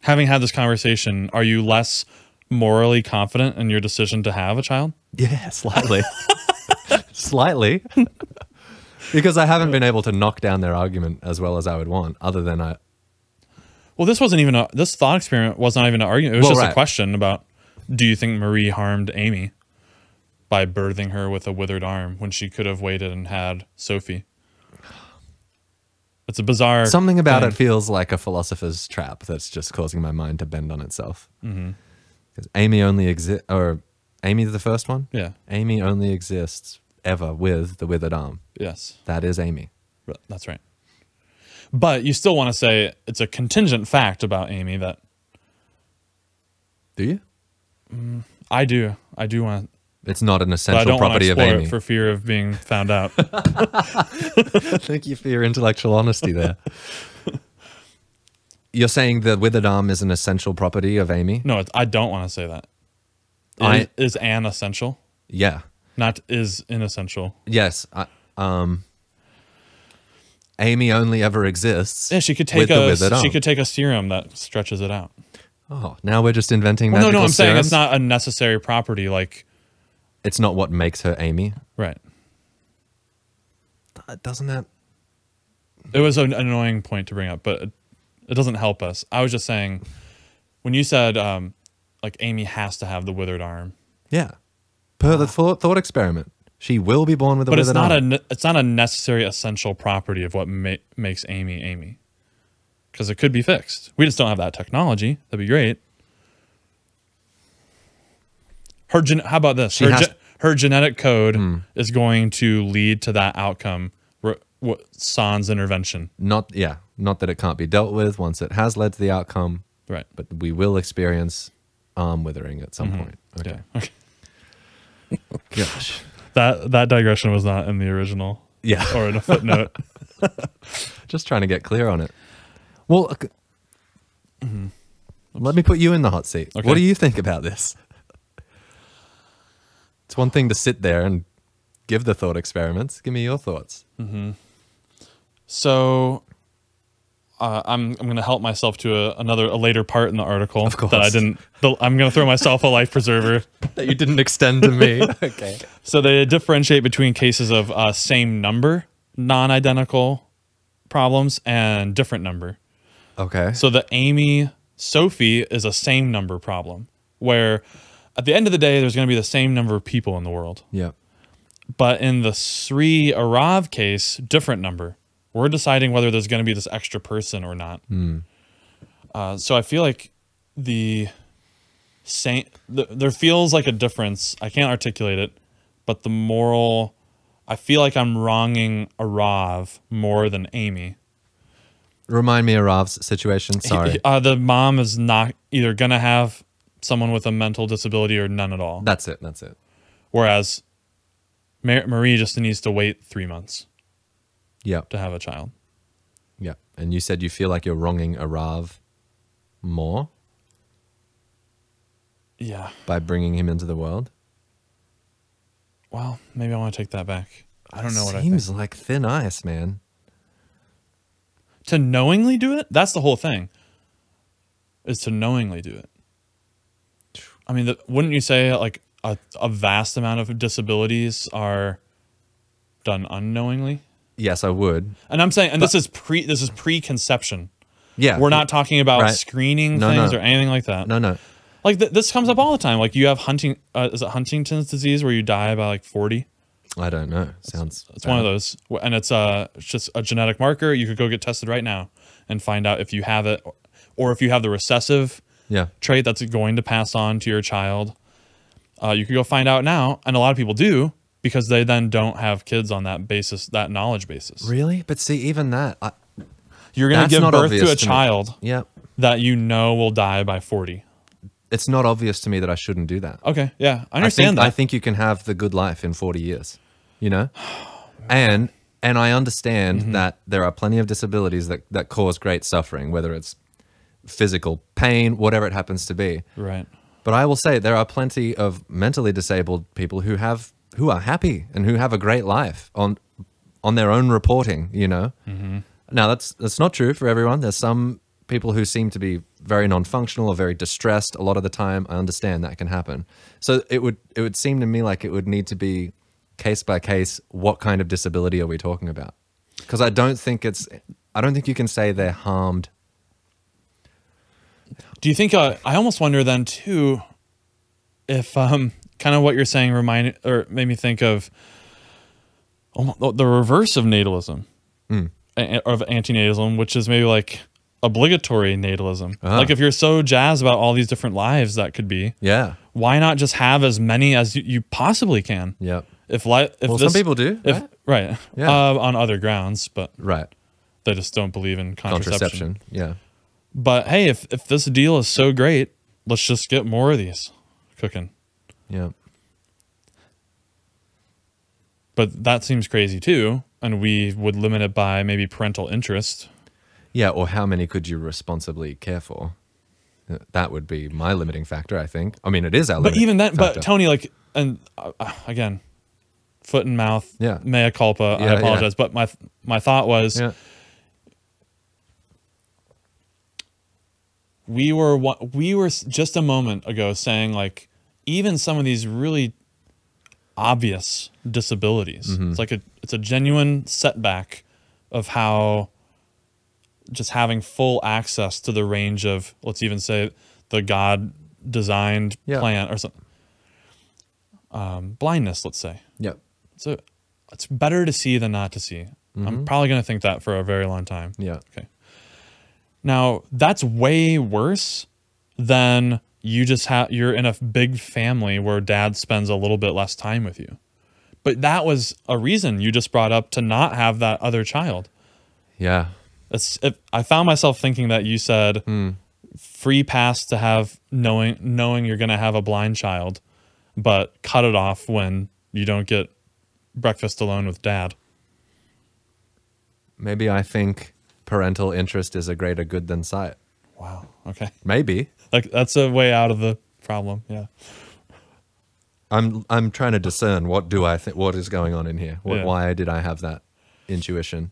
having had this conversation? Are you less morally confident in your decision to have a child? Yeah, slightly. Slightly. Because I haven't been able to knock down their argument as well as I would want, other than Well, this wasn't even this thought experiment was not even an argument. It was just a question about, do you think Marie harmed Amy by birthing her with a withered arm when she could have waited and had Sophie? It's a bizarre something about it feels like a philosopher's trap that's just causing my mind to bend on itself. Because Amy only exists, or Amy the first one? Yeah. Amy only exists ever with the withered arm. Yes. That is Amy. That's right. But you still want to say it's a contingent fact about Amy that... Do you? I do. I do want to... It's not an essential property of Amy. It for fear of being found out. Thank you for your intellectual honesty there. You're saying the withered arm is an essential property of Amy? No, I don't want to say that. Is an essential? Yeah. Not is inessential. Yes. Amy only ever exists. Yeah, she could take a serum that stretches it out. Oh, now we're just inventing magical No, I'm saying serums? it's not a necessary property. Like, it's not what makes her Amy. Right. Doesn't that? It was an annoying point to bring up, but it doesn't help us. I was just saying, when you said like Amy has to have the withered arm. Yeah. Per the thought experiment, she will be born with a withered arm. But it's not a necessary essential property of what makes Amy Amy. Because it could be fixed. We just don't have that technology. That'd be great. How about this? Her genetic code is going to lead to that outcome. Sans intervention. Not that it can't be dealt with once it has led to the outcome. Right. But we will experience arm withering at some point. Okay. Yeah. Okay. Gosh. That digression was not in the original. Yeah. Or in a footnote. Just trying to get clear on it. Well, let me put you in the hot seat. Okay. What do you think about this? It's one thing to sit there and give the thought experiments. Give me your thoughts. So I'm going to help myself to a later part in the article. Of course. That I didn't. I'm going to throw myself a life preserver that you didn't extend to me. Okay. So they differentiate between cases of same number, non-identical problems, and different number. Okay. So the Amy Sophie is a same number problem, where at the end of the day, there's going to be the same number of people in the world. Yeah. But in the Sri Arav case, different number. We're deciding whether there's going to be this extra person or not. So I feel like there feels like a difference. I can't articulate it, but I feel like I'm wronging Arav more than Amy. Remind me of Rav's situation. Sorry. The mom is not either going to have someone with a mental disability or none at all. That's it. Whereas Marie just needs to wait 3 months. Yep. To have a child. Yeah. And you said you feel like you're wronging Arav more? Yeah. By bringing him into the world? Well, maybe I want to take that back. I don't know what I think. Seems like thin ice, man. To knowingly do it? That's the whole thing. Is to knowingly do it. I mean, wouldn't you say like a vast amount of disabilities are done unknowingly? Yes, I would. And I'm saying, this is preconception. Yeah. We're not talking about screening things or anything like that. No. Like this comes up all the time. Like you have is it Huntington's disease where you die by like 40? I don't know. It's bad. One of those. And it's just a genetic marker. You could go get tested right now and find out if you have it or if you have the recessive trait that's going to pass on to your child. You could go find out now. And a lot of people do because they then don't have kids on that basis, that knowledge basis. Really? But see, even that... You're going to give birth to a child that you know will die by 40. It's not obvious to me that I shouldn't do that. Okay, yeah. I understand that. I think you can have the good life in 40 years. you know? And I understand that there are plenty of disabilities that cause great suffering, whether it's physical pain, whatever it happens to be. Right. But I will say there are plenty of mentally disabled people who are happy and who have a great life on their own reporting, you know? Now, that's not true for everyone. There's some people who seem to be very non-functional or very distressed a lot of the time. I understand that can happen. So it would seem to me like it would need to be case by case. What kind of disability are we talking about? Because I don't think you can say they're harmed. Do you think, I almost wonder then too, if kind of what you're saying made me think of the reverse of natalism, of anti-natalism, which is maybe like obligatory natalism. Like if you're so jazzed about all these different lives that could be, why not just have as many as you possibly can? Yeah. Some people do, right? Yeah. On other grounds, but Right. they just don't believe in contraception. Yeah. But hey, if this deal is so great, let's just get more of these cooking. Yeah. But that seems crazy too, and we would limit it by maybe parental interest. Yeah, or how many could you responsibly care for? That would be my limiting factor, I think. I mean, it is our limiting But even then, factor. but Tony, like, and again, foot and mouth, mea culpa, I apologize. But my thought was, we were just a moment ago saying, like, even some of these really obvious disabilities, it's a genuine setback of how just having full access to the range of, let's even say, the God designed plant or something, blindness, let's say. Yep. So it's better to see than not to see. I'm probably going to think that for a very long time. Yeah. Okay. Now that's way worse than you're in a big family where dad spends a little bit less time with you. But that was a reason you just brought up to not have that other child. Yeah. I found myself thinking that you said free pass to have knowing you're going to have a blind child, but cut it off when you don't get breakfast alone with dad. Maybe I think parental interest is a greater good than sight. Wow. Okay. Maybe. Like that's a way out of the problem. Yeah. I'm trying to discern what is going on in here. Why did I have that intuition?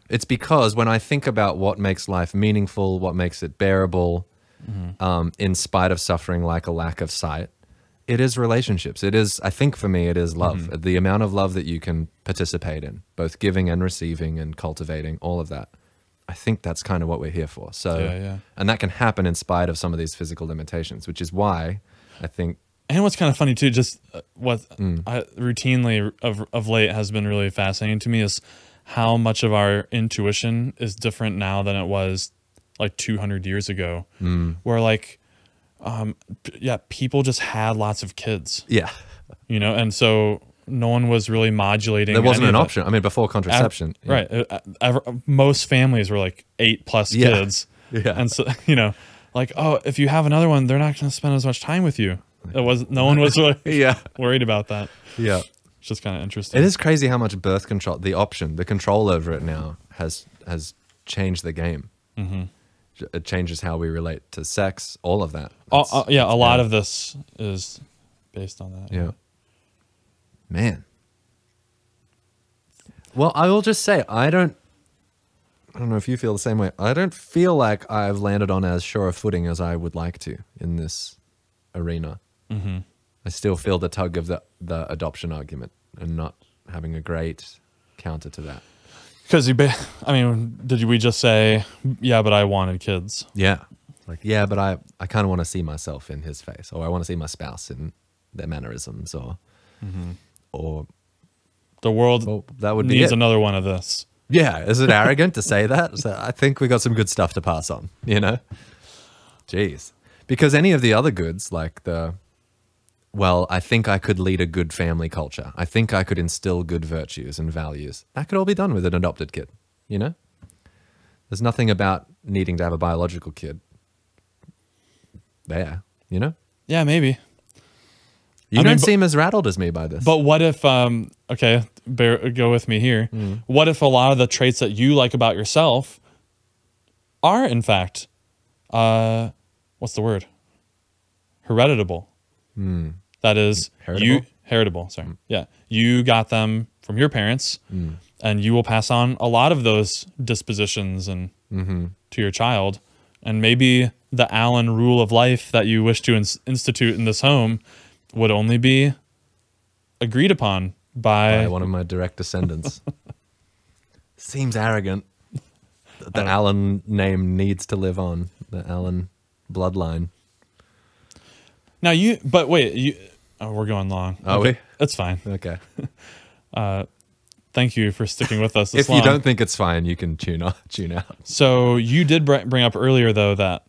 It's because when I think about what makes life meaningful, what makes it bearable, in spite of suffering like a lack of sight, it is relationships. It is, I think for me, it is love. The amount of love that you can participate in, both giving and receiving and cultivating, all of that. I think that's kind of what we're here for. So, and that can happen in spite of some of these physical limitations, which is why I think. And what's kind of funny too, just what I routinely of late has been really fascinating to me is how much of our intuition is different now than it was like 200 years ago, where like, people just had lots of kids. Yeah. You know, and so no one was really modulating. There wasn't an option. I mean, before contraception. Right. Most families were like 8+ kids. Yeah. And so, you know, like, oh, if you have another one, they're not going to spend as much time with you. No one was really worried about that. Yeah. It's just kind of interesting. It is crazy how much birth control, the control over it now has changed the game. It changes how we relate to sex, all of that. A lot of this is based on that. Yeah. Man. Well, I will just say, I don't know if you feel the same way. I don't feel like I've landed on as sure a footing as I would like to in this arena. I still feel the tug of the adoption argument and not having a great counter to that. Because did we just say, yeah, but I wanted kids? Yeah. Like, yeah, but I kind of want to see myself in his face, or I want to see my spouse in their mannerisms, or the world that would needs be another one of this. Yeah. Is it arrogant to say that? So I think we got some good stuff to pass on, you know? Jeez. Because any of the other goods, like I think I could lead a good family culture. I think I could instill good virtues and values. That could all be done with an adopted kid, you know? There's nothing about needing to have a biological kid there, you know? Yeah, maybe. You don't seem as rattled as me by this. But what if, okay, go with me here. What if a lot of the traits that you like about yourself are, in fact, what's the word? Hereditable. That is, heritable, sorry. Yeah. You got them from your parents, and you will pass on a lot of those dispositions and to your child. And maybe the Allen rule of life that you wish to institute in this home would only be agreed upon by one of my direct descendants. Seems arrogant. The Allen name needs to live on. The Allen bloodline. Now but wait, we're going long. Are we? That's fine. Okay. Thank you for sticking with us. If you don't think it's fine, you can tune out. So you did bring up earlier, though, that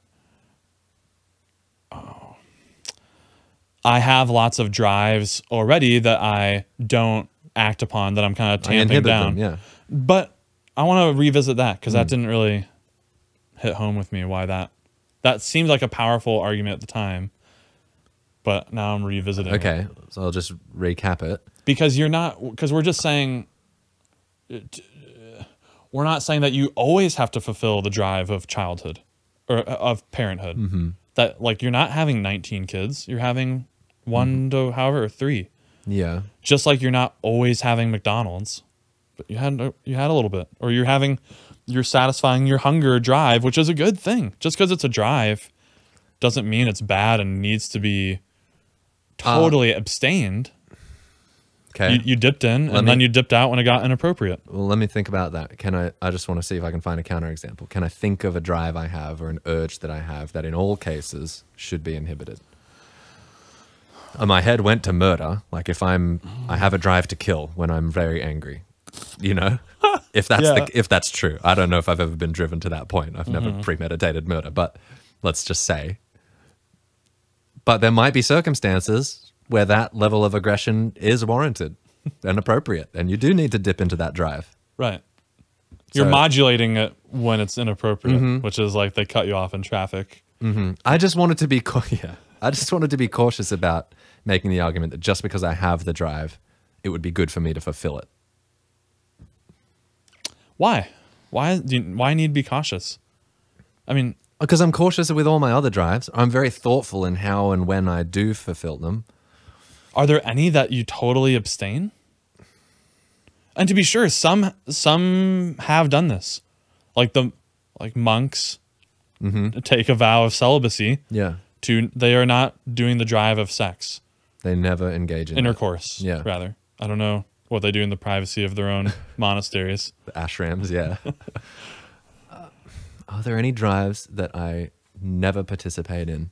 I have lots of drives already that I don't act upon, that I'm kind of tamping down. Them, yeah. But I want to revisit that because that didn't really hit home with me. Why that seemed like a powerful argument at the time, but now I'm revisiting. Okay, so I'll just recap it. Because we're just saying, we're not saying that you always have to fulfill the drive of childhood or of parenthood. That like you're not having 19 kids, you're having 1 to however 3. Yeah. Just like you're not always having McDonald's, but you had a little bit, or you're satisfying your hunger drive, which is a good thing. Just because it's a drive doesn't mean it's bad and needs to be totally abstained. Okay. You dipped in and then you dipped out when it got inappropriate. Well, let me think about that. I just want to see if I can find a counterexample. Can I think of a drive I have or an urge that I have that in all cases should be inhibited? My head went to murder. Like if I have a drive to kill when I'm very angry, you know, if that's true. I don't know if I've ever been driven to that point. I've never premeditated murder, but let's just say. But there might be circumstances where that level of aggression is warranted and appropriate, and you do need to dip into that drive. Right. You're modulating it when it's inappropriate, which is like they cut you off in traffic. I just wanted to be cautious about making the argument that just because I have the drive, it would be good for me to fulfill it. Why? Why need to be cautious? I mean, because I'm cautious with all my other drives. I'm very thoughtful in how and when I do fulfill them. Are there any that you totally abstain? And to be sure, some have done this, like monks take a vow of celibacy. Yeah, they are not doing the drive of sex. They never engage in intercourse. Yeah, rather. I don't know what they do in the privacy of their own monasteries. The ashrams. Yeah. Are there any drives that I never participate in?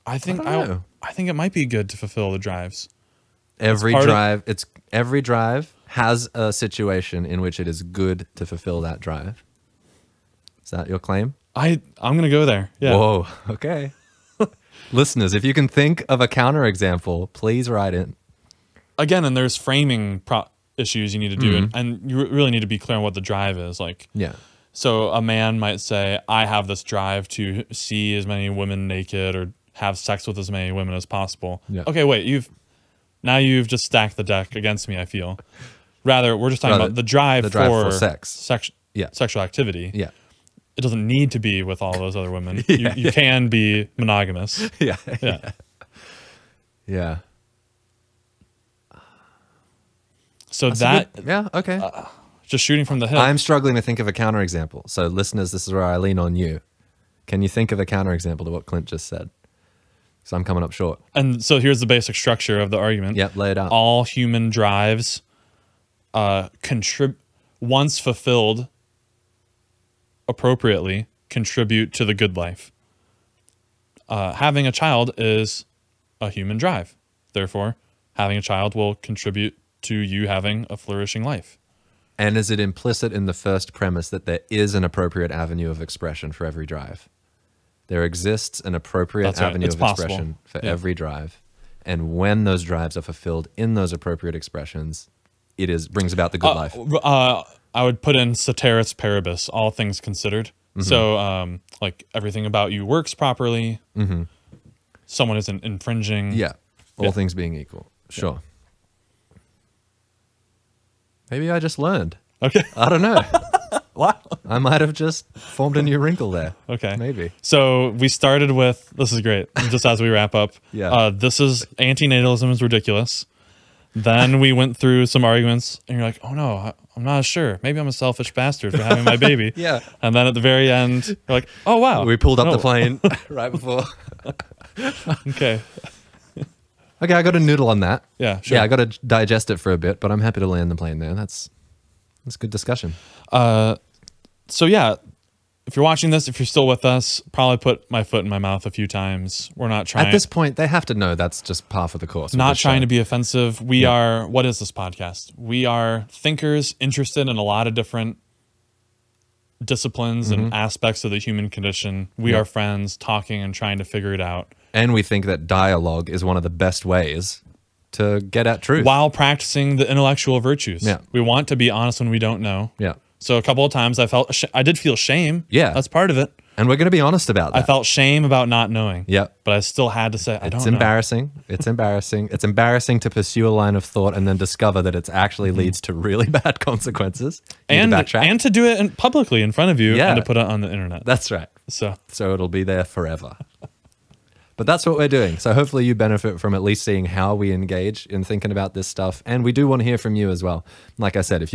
I think it might be good to fulfill the drives. Every drive has a situation in which it is good to fulfill that drive. Is that your claim? I'm going to go there. Yeah. Whoa. Okay. Listeners, if you can think of a counterexample, please write in. Again, and there's framing issues you need to do, and you really need to be clear on what the drive is. Like, yeah. So a man might say, I have this drive to see as many women naked or have sex with as many women as possible. Yeah. Okay, wait, you've just stacked the deck against me, I feel. Rather, we're just talking about the drive for sex. Sexual activity. Yeah. It doesn't need to be with all those other women. You can be monogamous. Yeah. Yeah. Yeah. So okay. Just shooting from the hip. I'm struggling to think of a counterexample. So listeners, this is where I lean on you. Can you think of a counterexample to what Clint just said? So I'm coming up short. And so here's the basic structure of the argument. Yep, lay it out. All human drives once fulfilled appropriately, contribute to the good life. Having a child is a human drive. Therefore, having a child will contribute to you having a flourishing life. And is it implicit in the first premise that there is an appropriate avenue of expression for every drive? There exists an appropriate avenue of expression for every drive. And when those drives are fulfilled in those appropriate expressions, it brings about the good life. I would put in ceteris paribus, all things considered. So like everything about you works properly. Someone isn't infringing. Yeah. All things being equal. Sure. Maybe I just learned. Okay. I don't know. Wow. I might have just formed a new wrinkle there. Okay. Maybe. So we started with, this is great, just as we wrap up. This is anti-natalism is ridiculous. Then we went through some arguments, and you're like, oh no, I'm not sure. Maybe I'm a selfish bastard for having my baby. Yeah. And then at the very end, you're like, oh wow. We pulled up the plane right before. Okay. Okay, I got a noodle on that. Yeah, sure. Yeah, I got to digest it for a bit, but I'm happy to land the plane there. That's good discussion. So yeah, if you're watching this, if you're still with us, probably put my foot in my mouth a few times. We're not trying. At this point, they have to know that's just par for the course. Not trying to be offensive. We are, what is this podcast? We are thinkers interested in a lot of different disciplines and aspects of the human condition. We are friends talking and trying to figure it out. And we think that dialogue is one of the best ways to get at truth. While practicing the intellectual virtues. Yeah. We want to be honest when we don't know. Yeah. So a couple of times I did feel shame. Yeah. That's part of it. And we're going to be honest about that. I felt shame about not knowing. Yeah. But I still had to say, I don't know. It's embarrassing. It's embarrassing. It's embarrassing to pursue a line of thought and then discover that it actually leads to really bad consequences. And to do it publicly in front of you and to put it on the internet. That's right. So it'll be there forever. But that's what we're doing. So hopefully you benefit from at least seeing how we engage in thinking about this stuff. And we do want to hear from you as well. Like I said, if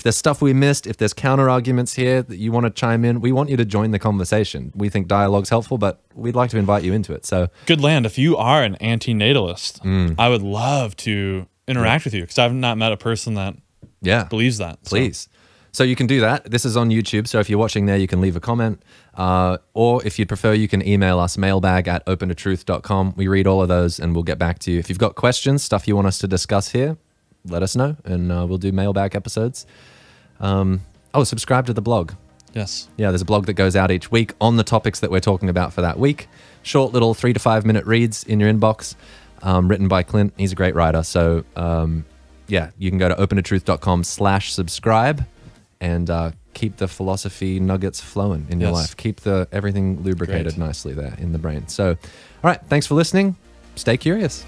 there's stuff we missed, if there's counter arguments here that you want to chime in, we want you to join the conversation. We think dialogue's helpful, but we'd like to invite you into it. So good land. If you are an anti-natalist, I would love to interact with you because I've not met a person that believes that. Please. So you can do that. This is on YouTube. So if you're watching there, you can leave a comment. Or if you'd prefer, you can email us, mailbag@opentotruth.com. We read all of those and we'll get back to you. If you've got questions, stuff you want us to discuss here, let us know and we'll do mailbag episodes. Subscribe to the blog. Yes. Yeah, there's a blog that goes out each week on the topics that we're talking about for that week. Short little 3 to 5 minute reads in your inbox, written by Clint. He's a great writer. So you can go to opentotruth.com/subscribe and keep the philosophy nuggets flowing in your life. Keep everything lubricated nicely there in the brain. So, all right, thanks for listening. Stay curious.